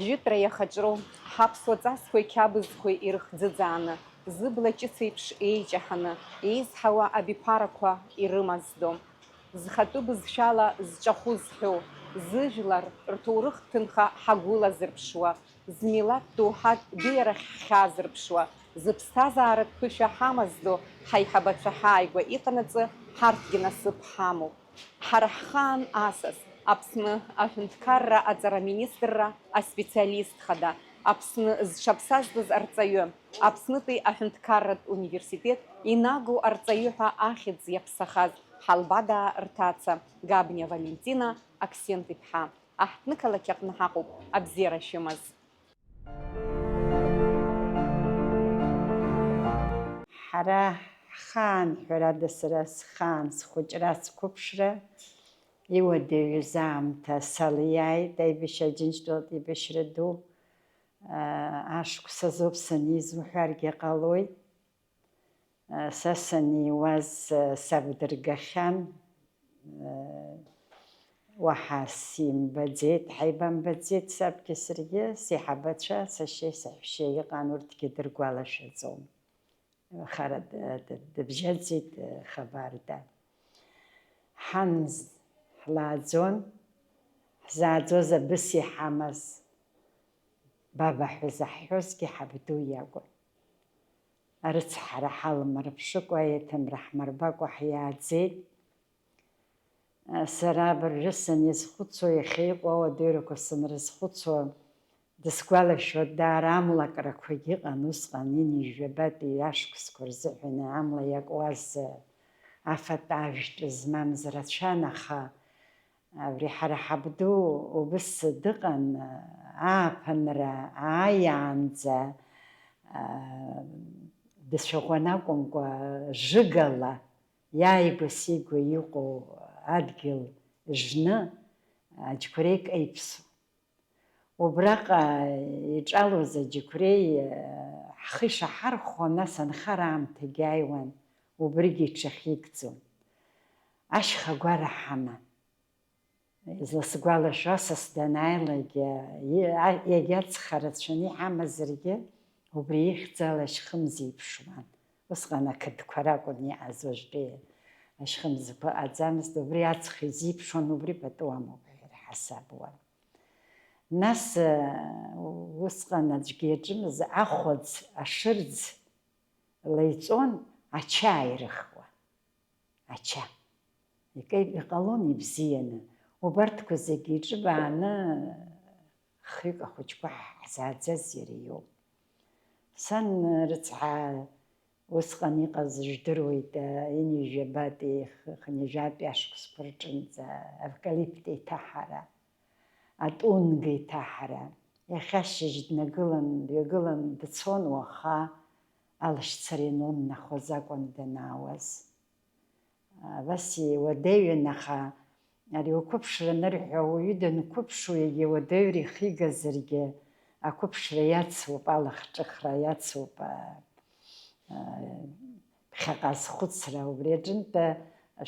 Ҳжәытәра иахаҿроу ҳаԥсуа ҵасқәеи қьабзқәеи ирыхӡыӡааны, зыбла ҷыц еиԥш еиҷаҳаны, еизҳауа абиԥарақәа ирымаздо. Зхатәы бызшәала зҿахәы зҳәо, зыжәлар рҭоурых ҭынха ҳагәылазырԥшуа, змилаҭ доуҳатә беиарахь ҳхьаазырԥшуа, зыԥсҭазааратә ԥышәа ҳамаздо ҳаиҳабацәа ҳааигәа иҟанаҵы, ҳарҭгьы насыԥ ҳамоуп. Ҳара ҳхаан асас, Аԥсны аҳәынҭқарра аҵараминистрра аспециалист хада, Аԥсны зҽаԥсазтәыз арҵаҩы, Аԥснытәи аҳәынҭқарратә университет инагоу арҵаҩы ҳәа ахьӡ иаԥсахаз ҳалбадаа рҭаца Габниа Валентина Аксент-иԥҳа. Аҳҭнықалақь аҟны ҳаҟоуп, абзиара шәымаз. Ҳара ҳхаан ҳәарада сара схаан схәыҷра сқәыԥшра иуадаҩыз аамҭа салиааит, аибашьра Аџьынџьтәылатә аибашьра ду ашықәс азоуп санизуҳәаргьы ҟалоит. Са саниуаз сабдыргахьан, уаҳа симбаӡеит, ҳаибамбаӡеит сабгьы саргьы, сеиҳабацәа, сашьеи саҳәшьеи иҟан, урҭгьы дыргәалашәаӡом. Хара дыбжьаӡит хабарда. Ҳан ҳлааӡон, ҳзааӡоз абыс иҳамаз бабаҳәа заҳҳәозгьы ҳабду иакәын. Арыцҳара ҳалмырԥшыкәа, аиеҭымра ҳмырбакәа ҳиааӡеит. Сара абыржәы санизхәыцуа, иахьа иҟоу ауадаҩрақәа санрызхәыцуа, дысгәалашәоит даара амлакрақәагьы ыҟан усҟан инижәабатәи ашықәсқәа рзыҳәан амла иакуаз афатә ажәтә змамыз рацәан, аха абри ҳара ҳабду убыс дыҟан ааԥынра ааиаанӡа дышәаӷәан акәымкәа жыгала иааигәа-сигәа иҟоу адгьыл жны аџьқәреи каиԥсон. Убраҟа иҿалоз аџьықәреи ҳхы ишаҳархәо, нас анхара аамҭагьы ааиуан, убригьы иҽахьигӡон. Ашьхагәара ҳаман. Изласгәалашәо асас данааилагьы иагьацха рацәаны иҳамазаргьы, убри ихьӡала ашьхымз еиԥшуан. Усҟан ақыдқәа ракәын иааз, уажәтәи ашьхымзқәа ыҟаӡамызт, убри аҵх изиԥшуан, убри пату амоуп ҳәа ирҳасабуан. Нас усҟан аӡәгьы иаҿымыз ахәаӡ, ашырӡ леиҵон, ача ааирыхуа. Ача. Иҟалон ибзианы. Убарҭқәа зегьы иҿыбааны хҩык ахәыҷқәа ҳзааӡаз иара иоуп. Сан рыцҳа усҟан иҟаз жәдыруеит, инижәабатәи, хынҩажәатәи ашықәсқәа рҿынӡа авкалипт еиҭаҳара, атунга еиҭаҳара. Иахьа ашьыжь дҩагылан дцон, уаха алашьцара инумнахуаз акәын данаауаз. Абас иуадаҩын, аха ари уқәыԥшра анырҳәо, ауаҩы данқәыԥшу егьа уадаҩра ихигазаргьы, ақәыԥшра иацуп, алахҿыхра иацуп, ԥхьаҟа азхәыцра. Убри аҿынтә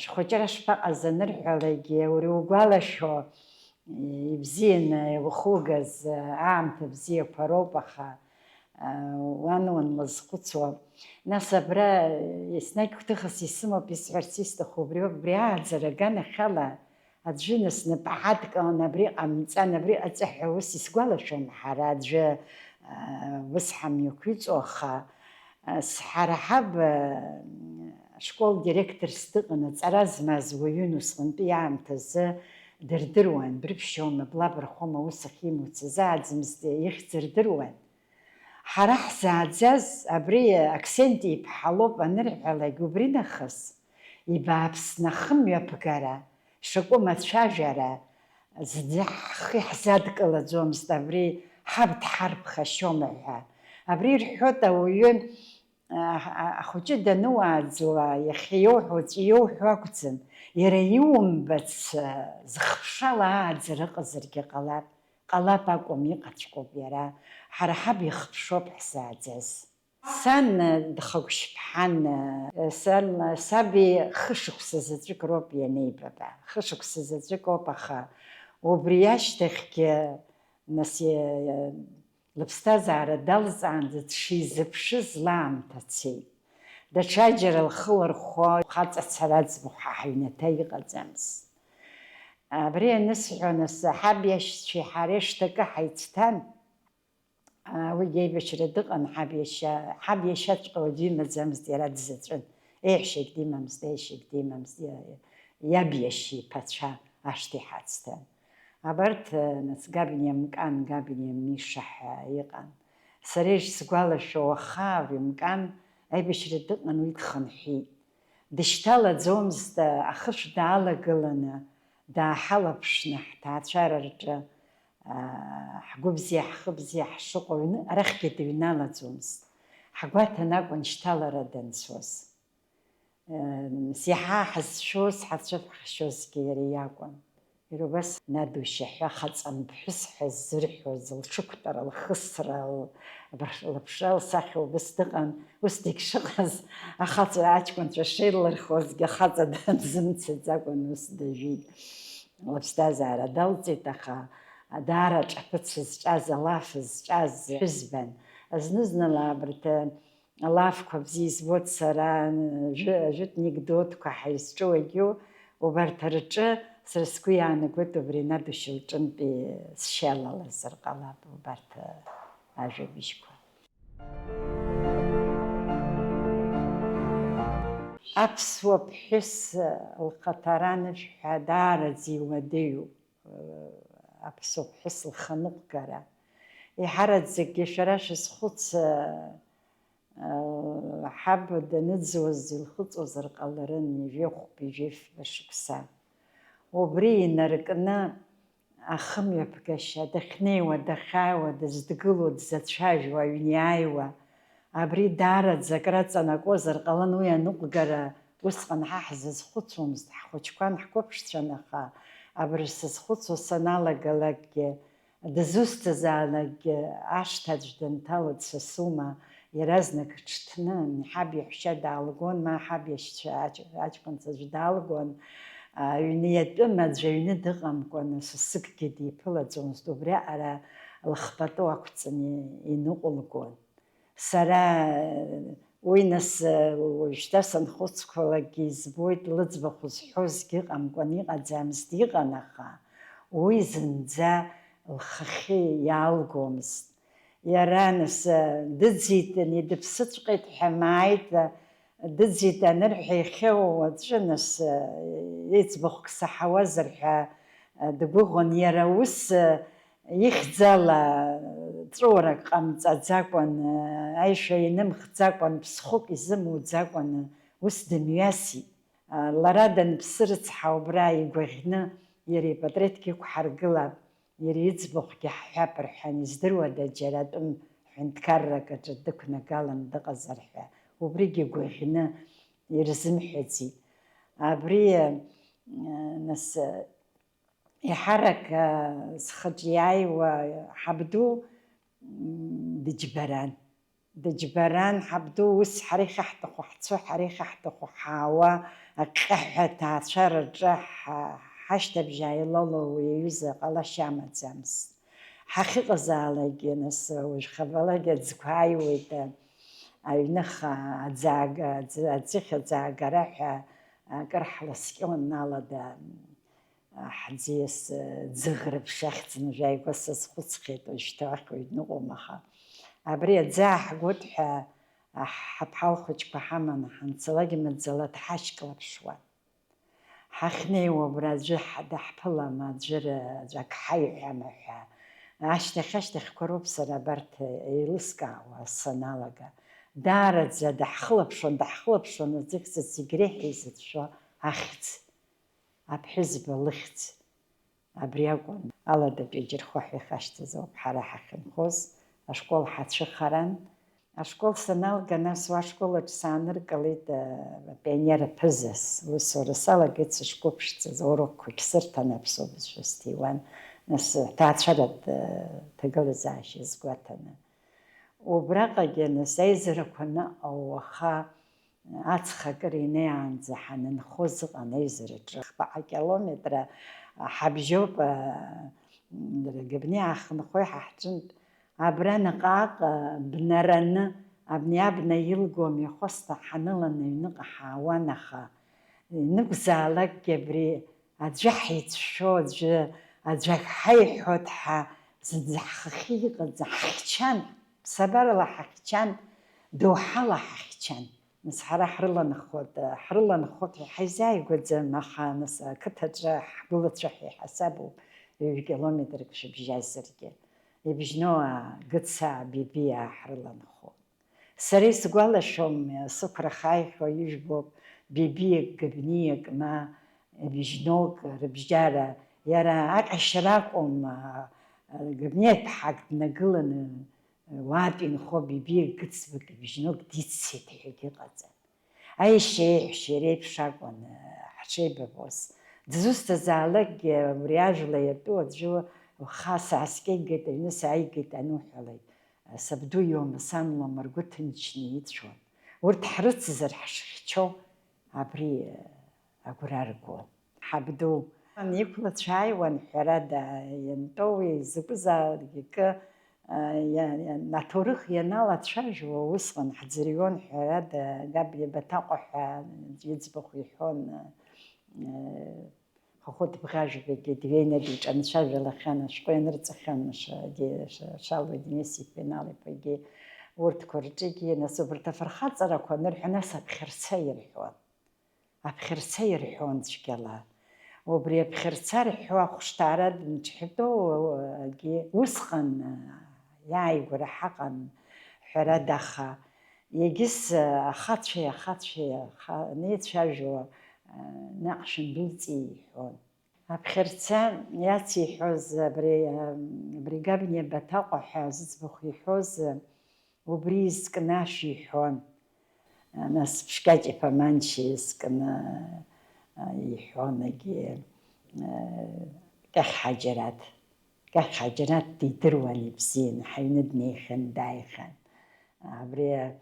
шәхәыҷра шԥаҟаз анырҳәалагьы, уара угәалашәо ибзианы иухугаз аамҭа бзиақәа роуп, аха уанлазхәыцуа. Нас абра еснагь гәҭыхас исымоуп исҳәарц исҭаху убриоуп, абри ааӡара аганахьала аӡәы наснапы ҳадкыланы абри ҟамҵан, абри ҟаҵа ҳәа ус исгәалашәом ҳара, аӡәы ус ҳамҩақәиҵо, аха ҳара ҳаб ашкол директорс дыҟан, аҵара змаз уаҩын усҟантәи аамҭазы, дырдыруан, брыԥшьома, блабырхома, ус ахьимоу цазааӡамызт, ихьӡ рдыруан. Ҳара ҳзааӡаз абри Аксент-иԥҳа лоуп анырҳәалак, убри нахыс ибааԥсны ахымҩаԥгара, шакәу мацәажәара зӡа ҳхы иаҳзадкылаӡомызт, абри ҳаб дҳарԥхашьома ҳәа. Абри рҳәоит, ауаҩы ахәыҷы дануааӡуа, иахьа иоуҳәо уаҵәы иоуҳәо акәӡам, иара иумбац зыхԥшала ааӡара ыҟазаргьы ҟалап. Ҟалап акәым, иҟаҵәҟьоуп иара. Ҳара ҳаб ихԥшоуп ҳзааӡаз. Сан дхагәшьԥҳан, саби хышықәса заҵәык роуп ианеибаба. Хышықәса заҵәык ауп, аха убри ашьҭахьгьы нас лыԥсҭазаара далҵаанӡа дшизыԥшыз лаамҭа цеит. Даҽаџьара лхы лырхәо хаҵацара аӡбахә ҳаҩнаҭа иҟаӡамыз. Абри анысҳәо, нас ҳабиашьцәеи ҳареи шҭакы ҳаицҭан, уигьы аибашьра дыҟан, ҳабиашьаҵәҟьа уаҩы имаӡамызт, иара дзаҵәын. Еиҳәшьагь димамызт, еишьагь димамызт, иабиашьа иԥацәа ашҭа иҳацҭан. Абарҭ нас Габниа Мкан, Габниа Миша ҳәа иҟан. Сара ишсгәалашәо, уаха ари Мкан аибашьра дыҟан, уи дхынҳәит. Дышьҭалаӡомызт, ахышә даалагыланы, дааҳалаԥшны ҳҭаацәара рҿы ҳгәы-бзиа, ҳхы-бзиа ҳшыҟоу арахьгьы дыҩналаӡомызт. Ҳгәаҭан акәын шьҭалара данцоз. Иаҳа ҳазшәоз, ҳацәыԥхашьозгьы иара иакәын. Иара убас надушьаҳәа хаҵамԥҳәыс ҳәа ззырҳәоз, лҽықәтәара, лхысра, лыԥшра, лсахьа убас дыҟан. Ус дегьшыҟаз ахаҵа аҷкәынцәа шеиллырхозгьы ахаҵа дзымцаӡакәан, ус дажәит. Лыԥсҭазаара далҵит, аха даара ҿаԥыц зҿаз, алаф зҿаз ԥҳәызбан. Зны-зынла абарҭ алафқәа бзиа избоит сара, ажәытә анекдотқәа ҳаизҿу, убарҭ рҿы сара сгәы иаанагоит убри надушьа лҿынтәи сшьалалазар ҟалап убарҭ ажәабжьқәа. Аԥсуа ԥҳәыс лхаҭаранышә ҳәа даараӡа иуадаҩуп аԥсуа ԥҳәыс лханыҟәгара. Иҳараӡакгьы шәара шәазхәыц, ҳаб даныӡуаз илхыҵуазар ҟаларын ижәохәба-ижәифба шықәса. Убри инаркны ахымҩаԥгашьа, дахьнеиуа, дахьааиуа, дыздгыло, дзацәажәо, аҩн иааиуа, абри даараӡа акраҵанакуазар ҟалан, уи аныҟәгара усҟан ҳа ҳзазхәыцуамызт, ҳхәыҷқәан, ҳқәыԥшцәан, аха абри сызхәыцуа саналагалакгьы, дызусҭазаалакгьы ашҭаҿ данҭало дсасума, иаразнак ҽҭны ҳаб иаҳәшьа даалгон, ма ҳаб иашьцәа аҷкәынцәаҿы даалгон, аҩны иатәым аӡәы аҩны дыҟамкәан, сасыкгьы диԥылаӡомызт, убри аҟара лхпату ақәҵаны иныҟәылгон. Сара уи нас уажәшьҭа санхәыцқәалакгьы избоит, лыӡбахә зҳәозгьы ыҟамкәан, иҟаӡамызт, иҟан, аха уи зынӡа лхахьы иаалгомызт. Иара нас дыӡитәын, дыԥсыҵәҟьеит ҳәа мааит, дыӡит анырҳәа иахьа уаҵәы нас иӡбахәк саҳауазар ҳәа дгәыӷуан. Иара ус ихьӡала ҵәуарак ҟамҵаӡакәан, аишәа инымхӡакәан, ԥсхәык изымуӡакәан, ус дымҩасит. Лара данԥсы рыцҳа убра игәаӷьны, иара ипатреҭгьы ықәҳаргылап, иара иӡбахәгьы ҳҳәап рҳәан, издыруада џьара атәым ҳәынҭқаррак аҿы дықәнагалан дыҟазар ҳәа, убригьы игәаӷьны ирзымҳәаӡеит. Абри нас иҳарак схаҿы иааиуа ҳабду дыџьбаран, ҳабду ус ҳара ихаҳҭаху ҳцо, ҳара ихаҳҭаху ҳаауа, аҟьҟьаҳәа аҭаацәара рҿы ҳашьҭабжь ааилало уи аҩыза ҟалашьа амаӡамызт. Ҳахьыҟазаалакгьы нас уажәхабалагьы аӡқәа ааиуеит, аҩныха аӡыхь аӡаагара ҳәа акыр ҳласкьон, алада ҳӡиас ӡыӷрыԥш ахьӡын, ажәааигәа сазхәыцхьеит, уажәшьҭа ахьуаҩ дныҟәом, аха абри аӡы ааҳгоит ҳәа ҳаԥҳал хәыҷқәа ҳаманы ҳанцалак маӡала дҳашьклаԥшуан. Ҳахьнеиуа убра аӡәы даҳԥылама, аӡәак ҳаиҳәама ҳәа. Ашьҭахьқәа роуп сара абарҭ еилыскаауа саналага. Даараӡа даҳхылаԥшуан, аӡыхьӡыц зегь реиҳа изыцәшәо ахьӡ, аԥҳәызба лыхьӡ. Абри акәын аладатәи аџьырхәаҳәа ихашьҭыз ауп ҳара ҳахьынхоз. Ашкол ҳацәыхаран. Ашкол саналга, нас уашколаҿ сааныркылеит пионер ԥызас. Усура салагеит сышқәыԥшӡаз, урокқәагь сырҭан аԥсуа бызшәа сҭиуан, нас ҭаацәара ҭагылазаашьа сгәаҭаны. Убраҟагьы нас аизарақәа ныҟоу, уаха аҵх акыр инеиаанӡа ҳанынхоз ыҟан аизараҿы. 4 километра ҳабжьоуп гыбни ахнахой хахчын абранагааг бнараны абниабна илгоми хоста ханыланы нэг хаванаха нэг залаг гебри аджахит шож аджахайхот ха заххиг захчан сабарла хахчан дохала хахчан нас харахрлан хот хайзай гудза маханас катаджа булачахи хасабу километр кшбжазерге ебжно гца бибия хрлан хот сарис гвалашом сукрахай хоюжбо биби гбниек ма бжнок рбжара яра акшраком гбнет хакт наглан وادين خوبي بيه قدس بجنوب ديتسي تيجي قزن أي شيء شريب شاقون حشيب بوس دزوست زالك ورياجلا يبدو جو خاص عسكي قد نسعي قد أنو حلي سبدو يوم ساملا مرقوت نشني يتشون ورد حرت زر حشيشو عبري أقرارقون حبدو يكل شاي ونحرادا ينطوي زبزا يك ناتورخ ينالا تشاجو وسخن حزريون حراد قبل بتاقح يزبخ يحون خود بغاج بيجي دينا ديج أنا شاجل خان شقين رتخان دي شالو دينيسي بينالي بيجي ورد كورجيجي ناس برتفرخات زرا كون نروح ناس بخير سير حون بخير سير حون تشكلا وبري بخير سير حوا خشتارد نتحدو جي وسخن ياي يقول حقا حردخا يجس خطشي نيت شاجو نقش بيتي حون بخيرتان ياتي حوز بري قابني بتاقو حوز بخي حوز وبريز كناشي حون ناس بشكاجي فمانشي سكنا يحون يجي كخ حجرات تيتروالي بسين حيندني خن دايخن عبري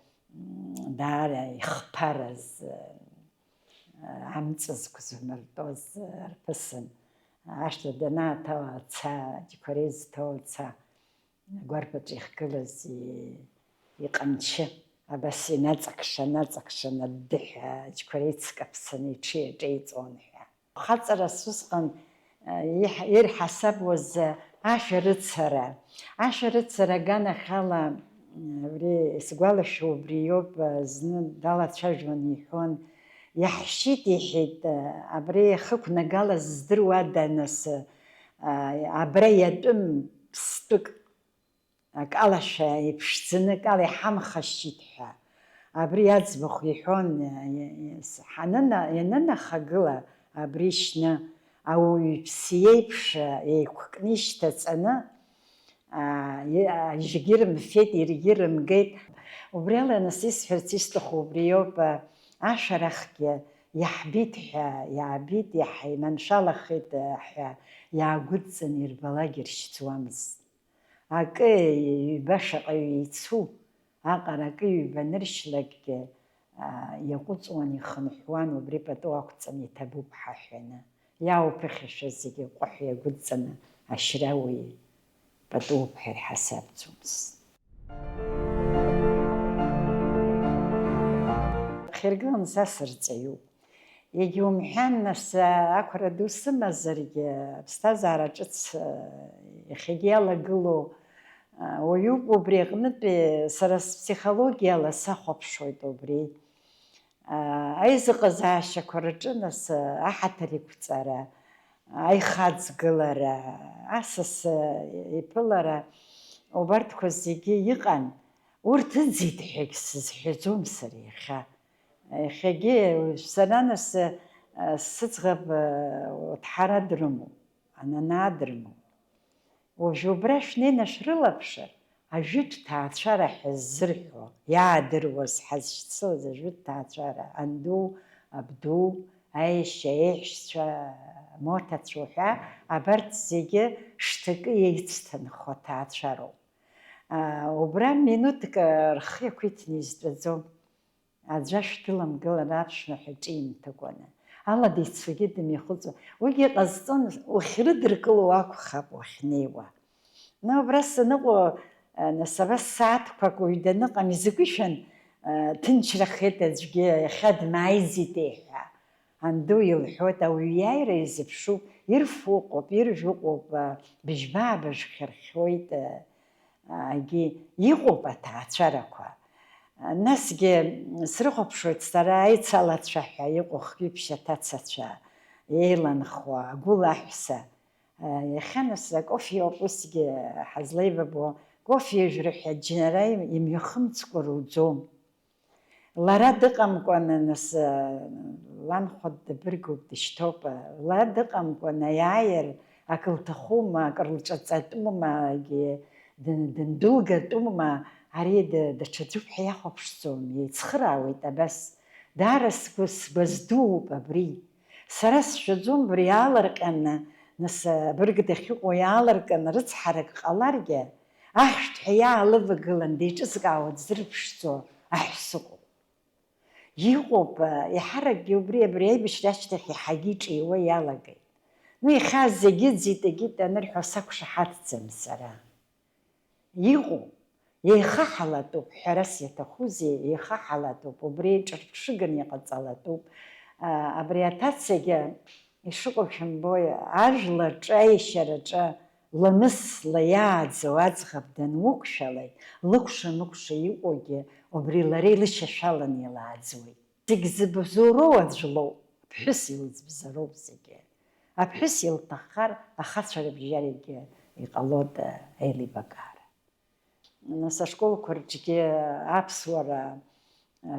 دار يخبرز عمتز كزمرتوز ربسن عشت دنا توا تسا جكوريز توا تسا غربت يخكلز يقمتش بس ناتقش ندح جكوريز كبسني تشي جيت اونها خاطر سوسقن يرحسب وز عشرة سرة جانا خلا بري سقال شو بريوب زن دالت شجون يحون يحشيت يحيد عبري خك نقال زدروا دنس عبري يدم ستك قالش يبشتنك قال حم خشيتها عبري يزبخ يحون حننا يننا خجلة عبريشنا أو يبسيبش يكنيش تسأنا يجيرم فيت يجيرم جيت وبريلا نسيس فرتيست خبريوب عشرخك يحبيت يعبيت يحي من شاء خيت يعقد سنير بلاجر شتوامز أكي بشق يتسو أقرأ كي بنرش لك يقول صواني خنحوان وبريبتو أقصني تبوب حاحنا ياو بخش زيجي قحية قدسنا عشراوي بدو بحر حساب تومس خيرقان ساسر تيو يجيوم حان نفس أكورا دوس مزرية بستازارة جتس يخيجيالا قلو ويوبو بريغنت بسرس بسيخولوجيالا ساخوب شوي دوبري أيزق زاشة كورجنس أحتري كتارا أي خادز قلرا أساس يبلرا وبرد كوزيجي يقان ورتزيد حكسز حزوم سريخا خيجي سنانس ستغب وتحرى درمو أنا نادرمو وجوبراش نينا شرلا بشر أجد تعشرح الزرحو يعدر وسحز صوز أجد تعشرح أندو أبدو أي شيء موتة تروحا عبرت زيجي شتقي يتستنخو تعشرو وبرام مينوتك رخي كويت نيزد بزوم أدجاش تلم قل رابشنا حجين تقونا ала дицвэгэдэм ихэлзо. Уги газцон ухрыдыркыл уакхап ухнева. Но просто нөгөө насавас саатқак уйдэнэ qamизгүшэн тэнчрэхэдэжгэ хад майзитэха. Анду илхота уяйрэ зэпшу ирфуқоп иржуқоп бижбабж херхойд аги иқопа таачараква. Насге срыхопшот старай цалатшаха иқохги пшатацача эйланхва гулахса яханаса кофе опусге хазлейбо кофе жрэх дженерай им яхмцкорузом лара дыкамконанас лан ход биргуп диштоп лара дыкамкона яер акылтахума акырлчацатума ге дендулга тума арид дачцуп хяхопшсом яцхрауит абас дарас гус баздуб абри сарас шузум бриаларкана нас биргдэх уяаларкан рыцхарак қаларге ахт хяалывгылан дичсгаут зрпшцо ахсук يغوب يحرق يبري بري بشلاشته حقيقي ويالاقي ني خاز جدزي تجيت نرحو ساكش حاتم سرا يغو يخحلتو حرس يتخوزي يخحلتو ببري شغن يقصلتو ابرياتاتسيجا يشقو شمبوي اجلا جايشرجا لمس لياد زواجخب دنوكشلي لوكش نوكش يوجي وبري لاري لششالن يلازوي تجذب زورو جلو بحس يلزبزرو بزيجي أبحس يلتخر أخذ شرب جاريجي يقلود أيلي بكار ناس شكول كورجي أبصورة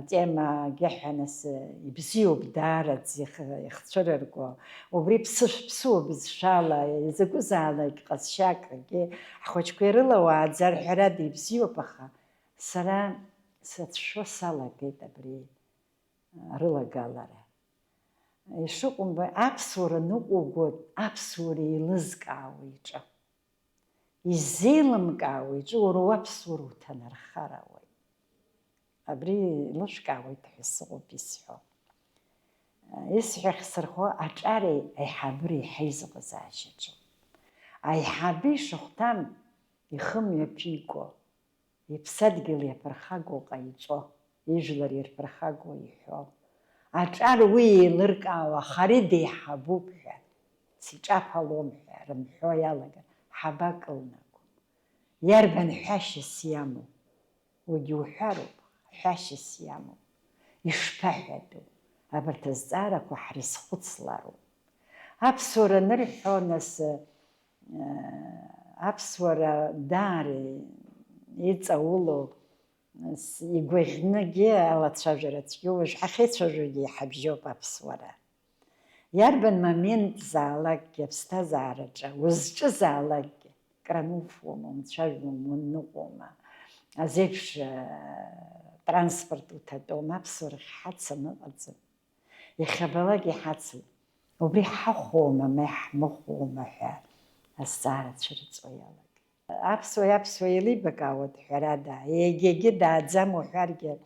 تيما جحنس يبزيو بدارة يخشرركو وبري بسو بزشالة يزقوزالة يقصشاك أخوش كيرلا وعزار حراد يبزيو بخا سلام ستشو سالا كيتا بري رلا قالارة يشوقون بي أبصورة نقوقود أبصورة يلزقاويجا يزيلم قاويجا ورو أبصورة تنرخاراوي أبري لوش قاوي تحسقو بيسحو يسحو خسرخو أجاري أي حابري حيزق زاشجو أي حابي شختام يخم يبيقو يبصدقل يبرخاقو قايجو يجلر يربرخاقو يحو أجار وي لرقاوا خريدي حبوبها سيجابها لومها رمحو يالغا حباقلناكو يربن حاش السيامو ويوحارو حاش السيامو يشبهدو أبرتزارك وحريس خطسلارو أبصور نرحو ناس أبصور داري يتصولو يقويخنجي على تشاجرت يوش أخي تشاجري حبجو بابصورة يربن مامين زالك يبستزارجا وزج زالك كرانوفو من تشاجرو من نقوما أزيفش ترانسبورت وتدوم أبصور حادثة نقضي يخبلك حادثة وبري حخومة مح مخومة السارة شرط ويالك أبسو يلي بقاود حرادا يجي دا زمو حرقة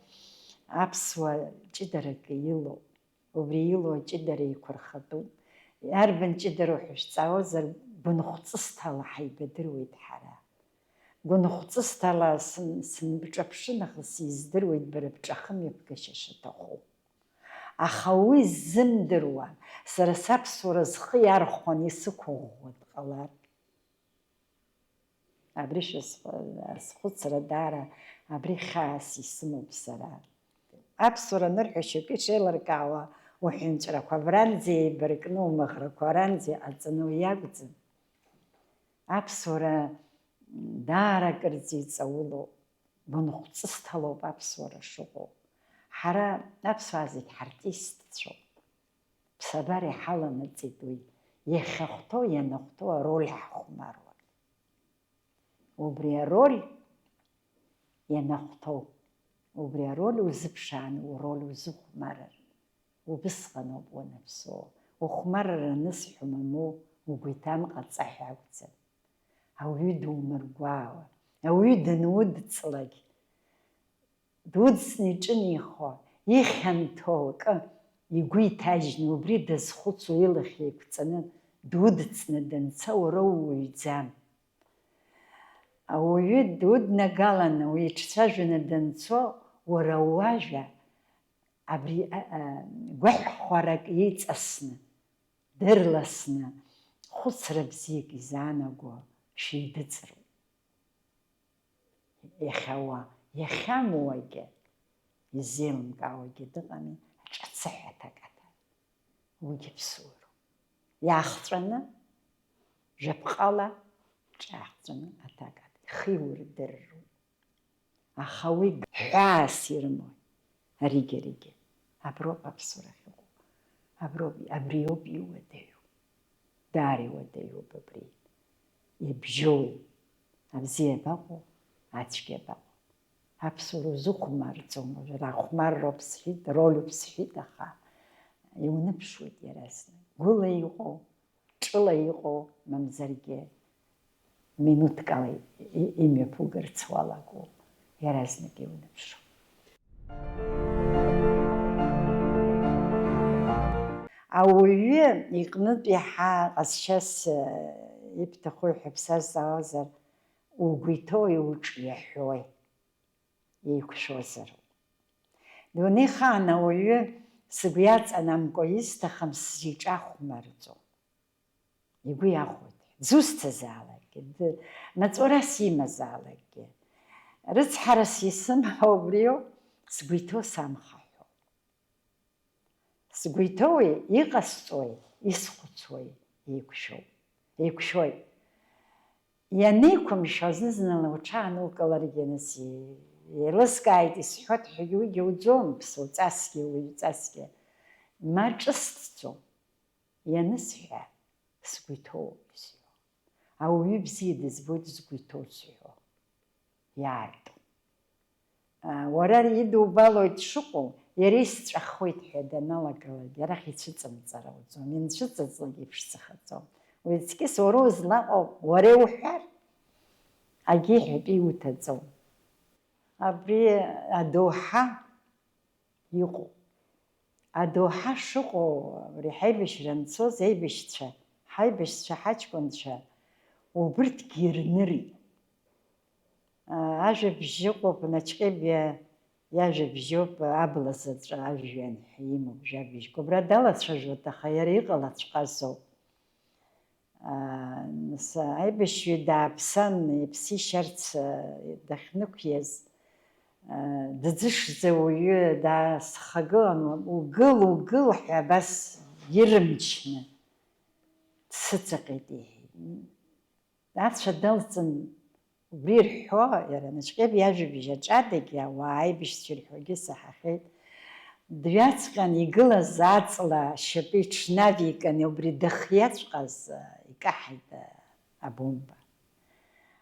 أبسو جدرك يلو وبري يلو جدر يكرخدو ياربن جدرو حشتاو زر بنخصصتها حي بدرويد حرا بنخصصتها سن بجبشنخ سيزدرويد بربجخم يبكشش تخو أخوي زمدروا سرساب سورز خيار خوني سكوغود غلار أبريش سخوت سردارة أبري خاص يسمو بسرا أبصر نرحشو كشيل ركاوا وحنجرا كوبرانزي بركنو مخرا كورانزي أتنو ياغزن أبصر دارا كرزي تسولو بنخصصتلو بابصر شغو حرا أبصازيك حرتيست شو بسباري حالا نتزيدوي يخختو ينختو رول حخمارو وبري رول ينختو وبري رول وزبشان ورول وزخمرر وبسغنو بونفسو وخمرر نسحو ممو وقيتام قد صحي عوتسن أو يدو مرقواو أو يدنود تصلق دود سنيجني خو يخنتوك игәы иҭажьны, убри дазхәыцуа илахь еиқәҵаны дудҵны данца, уара ууаҩӡам. Ауаҩы дуднагаланы, уиҿцәажәаны данцо, уара уажәа абри гәаҳәхәарак иҵасны, дырласны, хәыцра бзиак изаанаго шәеидыҵроуп. Иахьауа, иахьамуагьы, изеилымкаауагьы дыҟами, аҿацаҳәа аҭакаҭа. Уигьы ԥсуароуп. Иаахҵәаны, жаԥҟала ҿааҳҵәаны аҭакаҭа. Ихы иурдырроуп. Аха уи ҳәаас ирымои, аригьы-аригьы. Аброуп аԥсуара ахьыҟоу. Абриоуп иуадаҩу. Даара иуадаҩуп абри. Ибжьоуи. Абзиа абаҟоу, ацәгьа абаҟоу. Аԥсуара узыхәмарӡом. Рахәмарроуп сҳәит, рольуп сҳәит, аха иуныԥшуеит иаразнак. Гәыла иҟоу, ҿыла иҟоу, мамзаргьы минуҭкала имҩаԥугарц уалагоуп. Иаразнак иуныԥшуп. Ауаҩы иҟнытә иаҳа ҟазшьас ибҭаху иҳәаԥсазаауазар, угәы иҭоуи уҿиаҳәои еиқәшәозароуп. Дунеихаан ауаҩы сыгәы иаҵанамкәа исҭахым сзиҿахәмарӡом. Игәы иахәоит. Дзусҭазаалакгьы, маҵурас имазаалакгьы, рыцҳарас исымҳәо убриоуп, сгәы иҭоу самхаҳәо. Сгәы иҭоуи, иҟасҵои, исхәыцуеи еиқәшәоит. Ианеиқәымшәо зны-зынла уҽаанукыларгьы нас еилыскааит, исҳәоит ҳәагьы уигьы уӡом, ԥсуҵасгьы, уаҩҵасгьы. Ма ҿысҭӡом. Ианысҳәа, сгәы иҭоуп изҳәо. Ауаҩы бзиа дызбоит згәы иҭоу зҳәо. Иаарту. Уара идубалоит шыҟоу, иара исҵәахуеит ҳәа даналагалак, арахь ицәыҵымҵарауӡом, инцәыҵыҵлак иԥшӡахаӡом. Уеизгьы уара узлаҟоу, уара иуҳәар, агьиҳәап иуҭаӡом. Абри адоуҳа иҟоуп. Адоуҳа шыҟоу, абри ҳаибашьра анцоз аибашьцәа, ҳаҷкәынцәа, убырҭгьы ирнырит. Ажәабжь ыҟоуп, Наҷҟьебиа иажәабжьоуп, абла заҵәы ажәҩан ҳәа имоуп жәабжьк. Убра далацәажәоит, аха иара иҟалаҵәҟьазоуп. Аибашьҩы дааԥсан, иԥсишьарц дахьнықәиаз, дӡышӡа уаҩы даасхагылан, угыл ҳәа абас ирымчны дсыҵаҟьеит иҳәеит. Ацәа далҵын, убри ирҳәо, иара Наҷҟьебиа иажәабжь аҿадагьы, ауаа аибашьцәа ирҳәогьы саҳахьеит. Дҩаҵҟьан игылаз аҵла ашьапы иҽнавикын, убри дыхиаҵәҟаз икаҳаит абомба.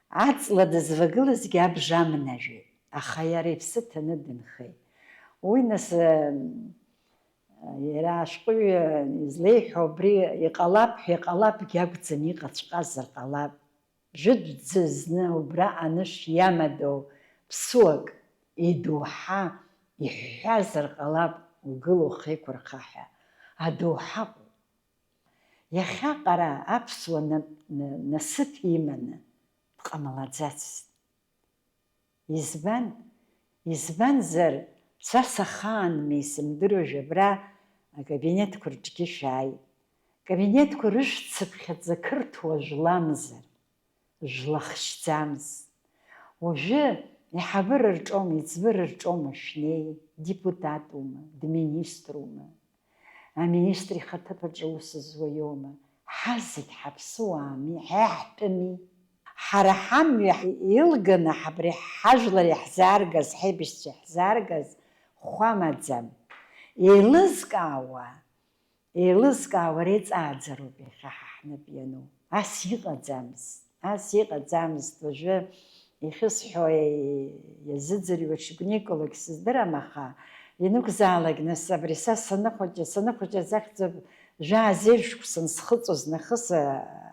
Аҵла дызвагылазгьы абжамнажәит, аха иара иԥсы ҭаны дынхеит. Уи нас иара ашәҟәыҩҩы излеиҳәо абри иҟалапгьы акәӡам, иҟаҵәҟьазар ҟалап. Жәытәӡа зны убра анышә иамадоу ԥсуак идоуҳа иҳәҳәазар ҟалап, угыл ухеиқәырха ҳәа. Адоуҳаҟоуп. Иахьаҟара аԥсуа насыԥ иманы дҟамлаӡацт. Избанзар, са сахаанми исымдыруажәа, абра акабинетқәа рҿгьы шәааит. Кабинетқәа рышәцыԥхьаӡа қырҭуа жәламзар, жәлахшьӡамыз. Уажәы иҳабыра рҿома, иӡбыра рҿома шәнеи, депутатума, дминиструма, аминистр ихаҭыԥаҿы ус зуаиоума. Ҳазегь ҳаԥсуаами, ҳаиҳтәыми. Ҳара ҳамҩа илганы абри ҳажәлар иаҳзааргаз, ҳаибашьцәа иаҳзааргаз хәамаӡам. Еилызкаауа реиҵааӡароуп иахьа ҳаҳнытә иану. Ас иҟаӡамызт. Уажәы ихьысҳәо иазыӡырҩуа ҽыбникәалак сыздырам, аха ианакәзаалак нас абри са саныхәыҷа захьӡуп жәа-азеиԥшқәа сансхыҵуаз нахыс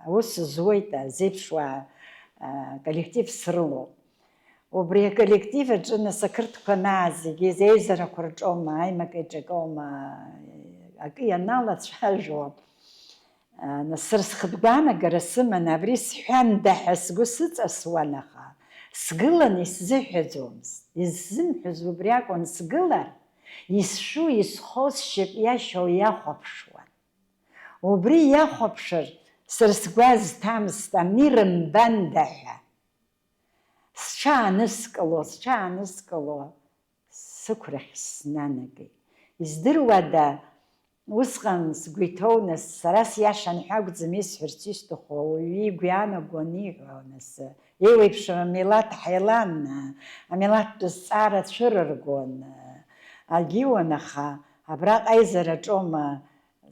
аус зуеит, азеиԥшуаа коллектив срылоуп. Убри аколлектив аҿы нас ақырҭқәа анаа зегьы еизарақәа рҿома, аимак еиҿакоума, акы ианалацәажәо, сара схатәгәаанагара сыман, абри сҳәанда ҳәа сгәы сыҵасуан, аха сгылан исзыҳәаӡомызт. Исзымҳәоз убри акәын, сгылар, исшу, исхо, сшьап иашьоу иахәаԥшуан. Убри иахәаԥшыр, сара сгәы азҭамызт, амирымбанда ҳәа. Сҽааныскыло, сықәрахь снанагеит. Издыруада, усҟан сгәы иҭоу, нас сара сиашан ҳәа акәӡам исҳәарц исҭаху, ауаҩы игәы иаанагон ииҳәо, нас еиуеиԥшым амилаҭ ҳаилан, амилаҭтә зҵаара цәырыргон, агьиуан, аха абраҟа аизараҿома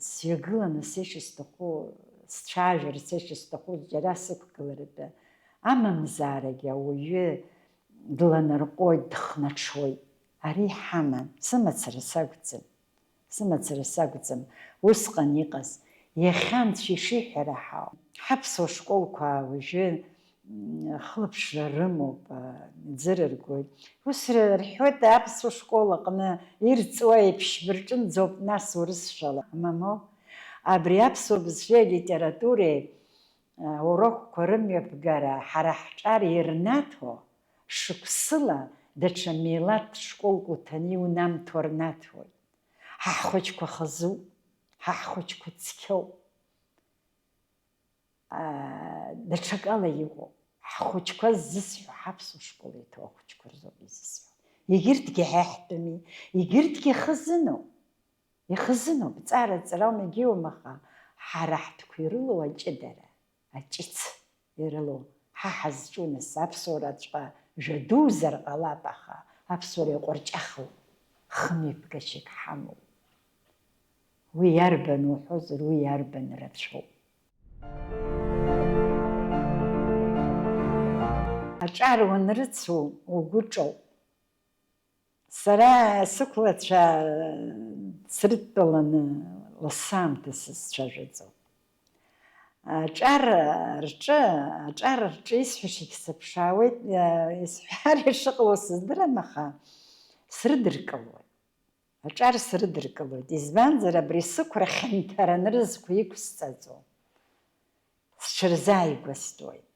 сҩагыланы сышьҭаху, сцәажәарц ишысҭаху џьара сықәгыларатәы. Амамзаарагьы ауаҩы дланарҟәуеит, дхнаҽуеит. Ари ҳаман, сымацара сакәӡам, усҟан иҟаз. Иахьа Анцәа ишиҳәара ҳауп. Ҳаԥсуа школқәа уажәы хылаԥшра рымоуп, иӡырыргоит. Ус рҳәоит, аԥсуа школ аҟны ирҵуа еиԥшьбырҿынӡоуп, нас урысшәала. Мамоу, абри аԥсуа бызшәеи алитературеи урокқәа рымҩаԥгара ҳара ҳҿар ирнаҭо, шықәсыла даҽа милаҭ школк уҭаны иунамҭо рнаҭоит. Ҳаҳхәыҷқәа хазуп, ҳаҳхәыҷқәа цқьоуп. Даҽакала иҟоуп. Ҳхәыҷқәа ззысҳәо ҳаԥсуа школ иҭоу ахәыҷқәа рзоуп изысҳәо. Егьырҭгьы ҳаҳтәыми, егьырҭгьы ихазыноуп, ҵара-ҵара аума егьиуам, аха ҳара ҳтәқәа ирылоу аҷыдара, аҷыц ирылоу. Ҳа ҳазҿу нас аԥсуараҵәҟьа жәадузар ҟалап, аха аԥсуара иҟәарҷахоуп, хымҩаԥгашьак ҳамоуп. Уи иарбан уҳәозар, уи иарбан рацәоуп. Аҿар уанрыцу угәы ҿоуп. Сара сықәлацәа срыдтәаланы ласаамҭа сызцәажәаӡом. Аҿар рҿы исҳәашьагь сыԥшаауеит, исҳәар ишыҟало сыздырам, аха срыдыркылоит. Аҿар срыдыркылоит. Избанзар, абри сықәра хьанҭара нрызқәа иқәсҵаӡом. Сҽырзааигәастәуеит.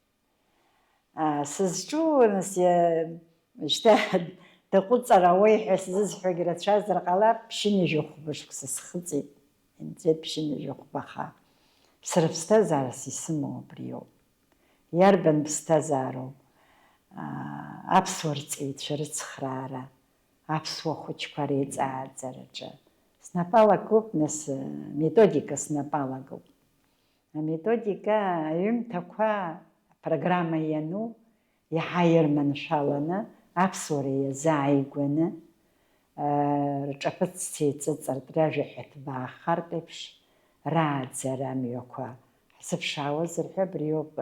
Сызҿу, нас шьҭа даҟәыҵара ауеи ҳәа сзызҳәогь рацәазар ҟалап, ԥшьынҩажәа шықәса схыҵит, инҵәеит ԥшьынҩажәа, аха сара ԥсҭазаарас исымоу абриоуп. Иарбан ԥсҭазаароу? Аԥсуа рҵаҩцәа рыцхраара, аԥсуа хәыҷқәа реиҵааӡараҿы. Снапалагоуп, нас методика снапалагоуп. Аметодика аҩымҭақәа программа иану, иаҳа ирманшәаланы, аԥсуара иазааигәаны, рҿаԥыццәа еиҵыҵыртә, ражәаҳәа ҭбаахартә еиԥш рааӡара амҩақәа ҳзыԥшаауаз рҳәо, абриоуп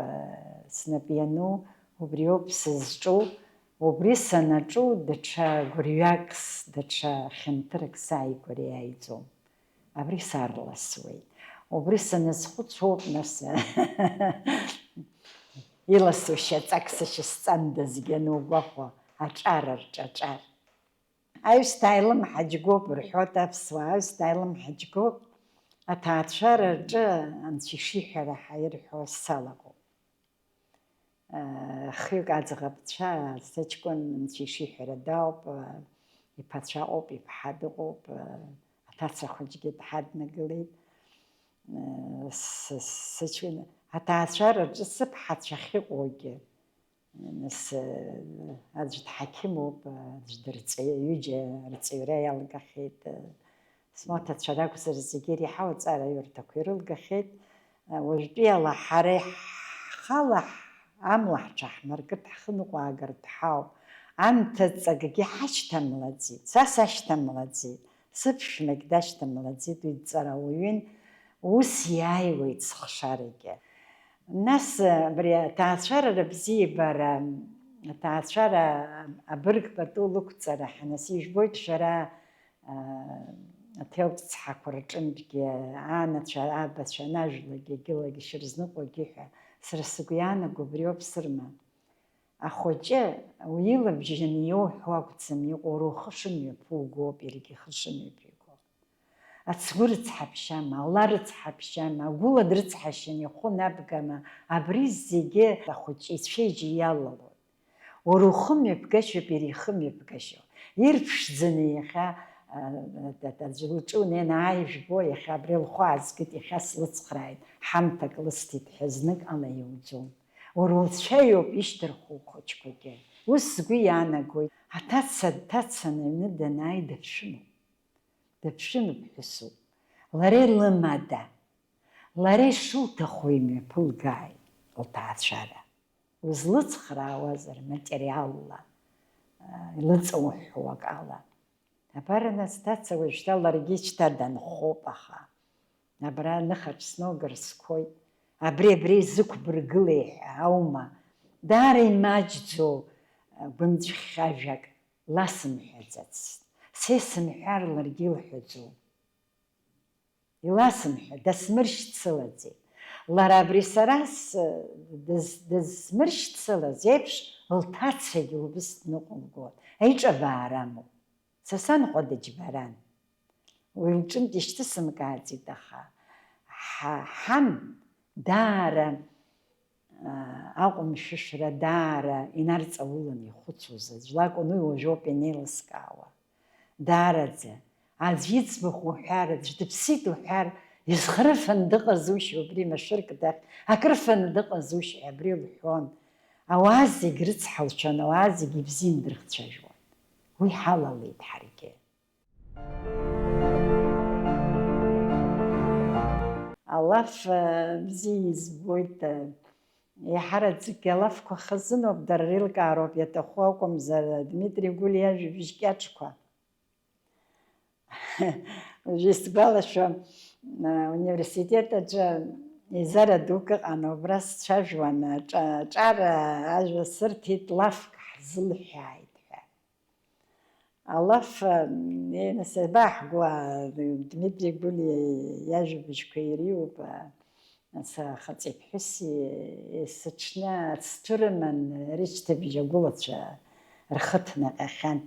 снап иану, убриоуп сызҿу, убри санаҿу даҽа гәырҩак, даҽа хьанҭырак сааигәара иааиӡом. Абри сарласуеит. Убри саназхәыцуоуп, нас иласу шьаҵак сышьасҵандазгьы анугәахәа, аҿар рҿаҿар. Аҩсҭаа илымҳаџьгоуп рҳәоит аԥсуаа, аҩсҭаа илымҳаџьгоуп. Аҭаацәара рҿы Анцәа ишиҳәара ҳаирҳәо салагоуп. Хҩык аӡӷабцәа, сыҷкәын Анцәа ишиҳәара дауп, иԥацәа ыҟоуп, иԥҳа дыҟоуп, аҭаца хәыҷгьы иԥҳа днагылеит. Сыҷкәын аҭаацәара рҿы сыԥҳацәа ахьыҟоугьы, нас аӡә дҳақьымуп, аӡә ҩыџьа рҵаҩра иалгахьеит. Смоҭацәа ракәзар зегьы реиҳау аҵаараҩырҭақәа ирылгахьеит. Уажәтәиала ҳара ҳхала амла ҳҽаҳмыркыртә, ҳхыныҟәаагартә ҳауп. Анҭыҵакгьы ҳашьҭамлаӡеит, са сашьҭамлаӡеит, сыԥшәмагь дашьҭамлаӡеит, уи дҵарауаҩын, ус иааиуеит схшарагьы. Нас абри аҭаацәара рыбзиабара, аҭаацәара абырг пату лықәҵара, нас ижәбоит шәара аҭелтә цҳақәа рҿынтәгьы, анацәа, абацәа, анажәлагьы, агьылагьы, шьырзныҟәагьы ҳәа, сара сгәы иаанаго абриоуп сырма. Ахәыҷы уи илабжьаны иоуҳәо акәӡам иҟоу, уара ухы шымҩаԥугоуп, иаргьы ихы шымҩаԥигоуп. ацгәы рыцҳаԥшьама, ала рыцҳаԥшьама, агәыла дрыцҳашьан ихәы набгама, абри зегьы ахәыҷицәа иџьы иалалоит. Уара ухы мҩаԥгашьоуп, иара ихы мҩаԥгашьоуп. Ирԥшӡаны иахьа аӡәы лҿы унеины ижәбо, иахьа абри лхәы аазгеит, иахьа слыцхрааит, ҳамҭак лысҭеит ҳәа знык ала иуӡом. Уара уцәа иоуп ишьҭырхуа ухәыҷқәагьы. Ус сгәы иаанагоит, аҭаца дҭацаны аҩны данааи дыԥшәымоуп. Дыԥшәымоуп ԥҳәысуп. Лара илымада, лара ишылҭаху имҩаԥылгааит лҭаацәара. Узлыцхраауазар материалла, илыҵауҳәо акала. Абар нас ҭаца уажәшьҭа ларгьы шьҭа данхоуп, аха абра ныхаҿ сногар сқәоит. Абри зықәбыргылеи ҳәа аума, даара имаҷӡоу гәымҵхьажәак ласымҳәаӡацт. Сесымҳәар ларгьы илҳәаӡом. Иласымҳәа, дасмыршьцылаӡеит. Лара абри сара дызмыршьцылаз еиԥш лҭацагьы лбыс дныҟәылгоит. Аиҿабаарамоуп. Са санхәа дыџьбаран. Уи лҿынтә ишьҭысымкааӡеит, аха ҳан даара аҟәымшәышәра даара инарҵауланы ихәыцуаз аӡә лакәын, уи уажәоуп инеилыскаауа. Даараӡа аӡә иӡбахә уҳәар, аӡә дыԥсит уҳәар, изхрыфаны дыҟазушьа убри машәырк акрыфаны дыҟазушьа абри лҳәон. Ауаа зегь рыцҳалшәан, ауаа зегь ибзиан дрыхцәажәон. Уи ҳалалеит ҳаргьы. Алаф бзиа избоит. Иаҳараӡакгьы алафқәа хазыноуп, дара реилкаароуп иаҭаху акәымзар, Дмитри Гәли иажәабжь кьаҿқәа. Уажәы исгәалашәо, университет аҿы еизара дук ыҟан, убра сцәажәуан, ҿара ажәа сырҭеит, лафк ҳзылҳәааит ҳәа. Алаф нас иабааҳгоу, Дмитри Гәли иажәабжьқәа иреиуоуп. Хаҵеиԥҳәыси сыҽны ацҭырыман рышьҭыбжь агәылацәа рхыҭнаҟьахьан.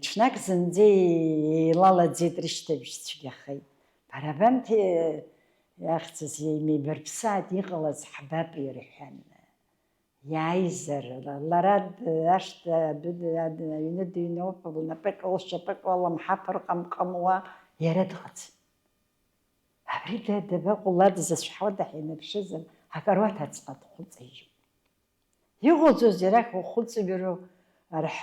Ҽнак зынӡа еилалаӡеит рышьҭыбжь цәгьахеит. Бара абанҭ иахьӡыз имеибарԥсааит, иҟалаз ҳбап ирҳәан. Иааизар, лара ашҭа аҩны дыҩноуп, лнапык лшьапык ламҳаԥыр ҟамҟамуа, иара дыҟаӡам. Абри дабаҟоу, ла дызацәҳауа даҳаинаԥшызар, акаруаҭ аҵҟа дхәыҵаижьуп. Иҟоуҵозеи арахь ухәыҵыбароу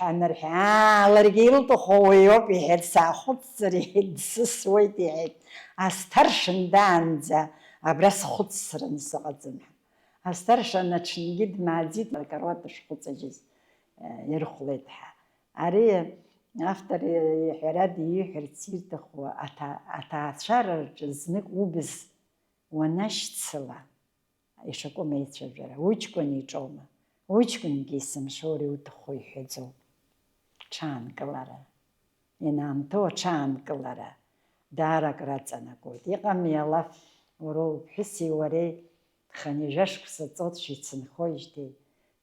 анырҳәа, ларгьы илҭаху уи ауп иҳәеит, саахәыцзар иҳәеит, дсысуеит иҳәеит. Асҭаршын даанӡа абра схәыцраны сыҟаӡам. Асҭаршын аҽынгьы дмааӡеит, акаруаҭ дышхәыҵажьыз ирхәлеит ҳәа. Ари автор иҳәара диҳәарц ирҭаху, аҭаацәара рҿы знык убз уанашьцыла, ишакәым еицәажәара, уҷкәын иҿоума, уҷкәынгьы есымшоура иуҭаху иҳәаӡоуп. Ҽаанкылара, инаамҭоу ҽаанкылара даара акраҵанакуеит. Иҟами алаф, уара уԥҳәыси уареи ханы жәашықәса ҵоҭшәа ицынхоижьҭеи,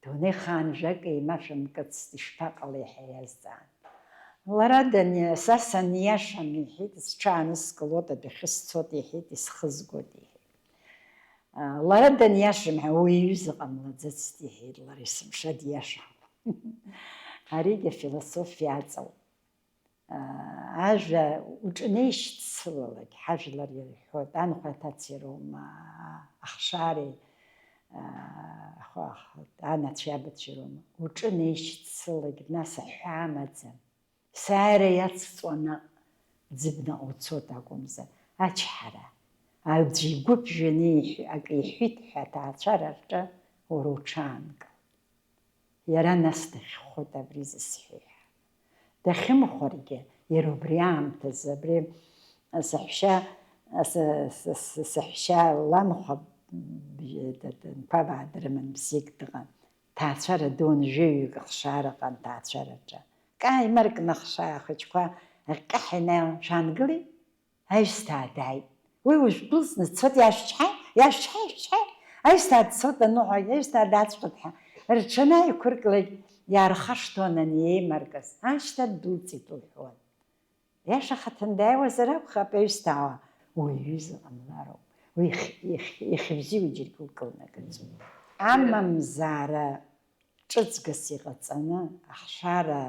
дунеихаан жәак еимашәымкыцт, ишԥаҟалеи ҳәа иазҵаан. Лара са саниашам иҳәеит, сҽааныскылоит, адәахьы сцоит иҳәеит, исхызгоит иҳәеит. Лара даниашам ҳәа уи аҩыза ҟамлаӡацт иҳәеит, лара есымша диашам. Аригьы афилософиа аҵауп. Ажәа уҿынеишьцылалак ҳажәлар ирҳәоит, анхәа аҭаца ироума, ахшареи, анацәа иабацәа ироума, уҿынеишьцылак, нас аҳәа амаӡам. Сааира иацҵуаны ӡыбнаҟа уцоит акәымзар, ачҳара, аӡәы игәы ԥжәаны акы иҳәит ҳәа аҭаацәара рҿы уара уҽаанкыл. Иара нас дахьхәоит абри зысҳәо ҳәа. Дахьымхәаргьы, иара убри аамҭазы, абри саҳәшьа ланхәа нԥабаа дрыман, бзиак дыҟан. Ҭаацәара дуун, жәаҩык ахшара ыҟан ҭаацәараҿы. Кааимаркны ахәыҷқәа аҟьаҳ инаиуан, шәаангыли, аҩсҭаа дааит. Уи уажә дәылсны дцоит, иашәчҳаи, аҩсҭаа дцоит аныҳәа, аҩсҭаа даацәҟьоит ҳәа. Рҽанааиқәырклак иаархашҭуан ани еимаркыз, ашьҭа ддәылҵит лҳәуан. Яша хатандаевазар акәхап аҩсҭаауа, уи аҩыза ҟамлароуп, уи ихьыбзиоу џьаргьы укылнагаӡом. Амамзаара ҿыҵгас иҟаҵаны, ахшара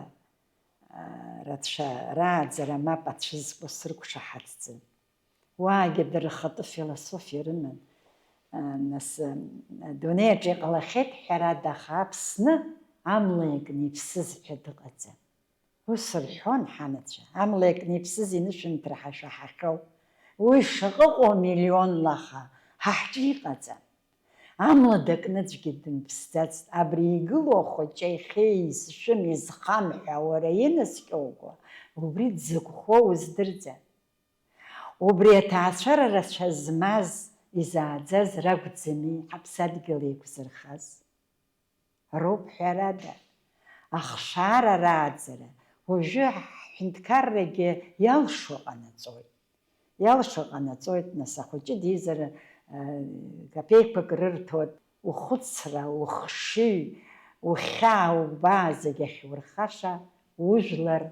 рацәа рааӡара мап ацәызкуа срықәшаҳаҭӡам. Уаагьы дара рхатәы философиа рыман. Нас адунеиаҿ иҟалахьеит ҳәарада, аха Аԥсны амла иакны иԥсыз ҳәа дыҟаӡам. Ус рҳәон ҳанацәа, амла иакны иԥсыз инышәынҭра ҳашаҳахьоу. Уи шаҟа миллионла, аха ҳаҳҿы иҟаӡам. Амла дакны аӡәгьы дымԥсӡацт. Абри игылоу ахәыҷы ихеи изшәым изхам ҳәа уара инаскьоуго, убри дзықәхоу уздырӡам. Убри аҭаацәара рацәа змаз, изааӡаз ракәӡами Аԥсадгьыл еиқәзырхаз? Роуп ҳәарада. Ахшара рааӡара, уажәы ҳҳәынҭқаррагьы иалшо ҟанаҵоит. Иалшо ҟанаҵоит, нас ахәыҷы дизар капеиқәак рырҭоит, ухәыцра, ухшыҩ, ухьаа, угәаа зегьы ахьурхаша, ужәлар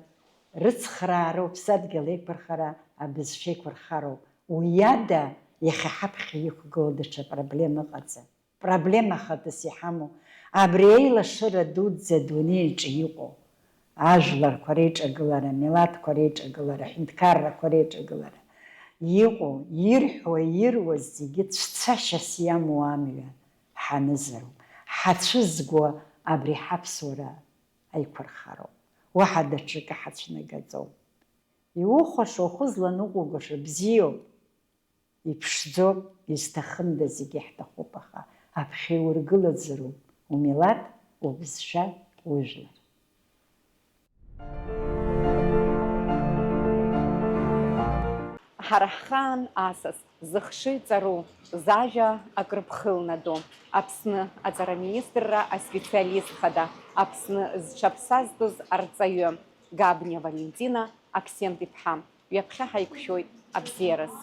рыцхраара, Уԥсадгьыл еиқәырхара, абызшәа еиқәырхароуп. Уи ада иахьа ҳаԥхьа иқәгылоу даҽа проблема ыҟаӡам. Проблема хадас иҳамоу абри аилашыра дуӡӡа адунеиаҿы иҟоу, ажәларқәа реиҿагылара, амилаҭқәа реиҿагылара, аҳәынҭқаррақәа реиҿагылара иҟоу, ирҳәуа, ируаз зегьы цәцашьас иамоу амҩа ҳанызароуп. Ҳацәызгуа абри ҳаԥсуара аиқәырхароуп. Уаҳа даҽакы ҳацәнагаӡом. Иухәаша, ухәы зланы уҟоугаша бзиоуп, иԥшӡоуп, изҭахымда зегьы ҳҭахуп, аха аԥхьа иургылаӡароуп умилаҭ, убызшәа, ужәлар. Ҳара ҳхаан асас зыхшыҩ ҵару, зажәа акрыԥхылнадо, Аԥсны аҵараминистрра аспециалист хада, Аԥсны зҽаԥсазтәыз арҵаҩы Габниа Валентина Аксент-иԥҳа. Ҩаԥхьа ҳаиқәшәоит абзиараз.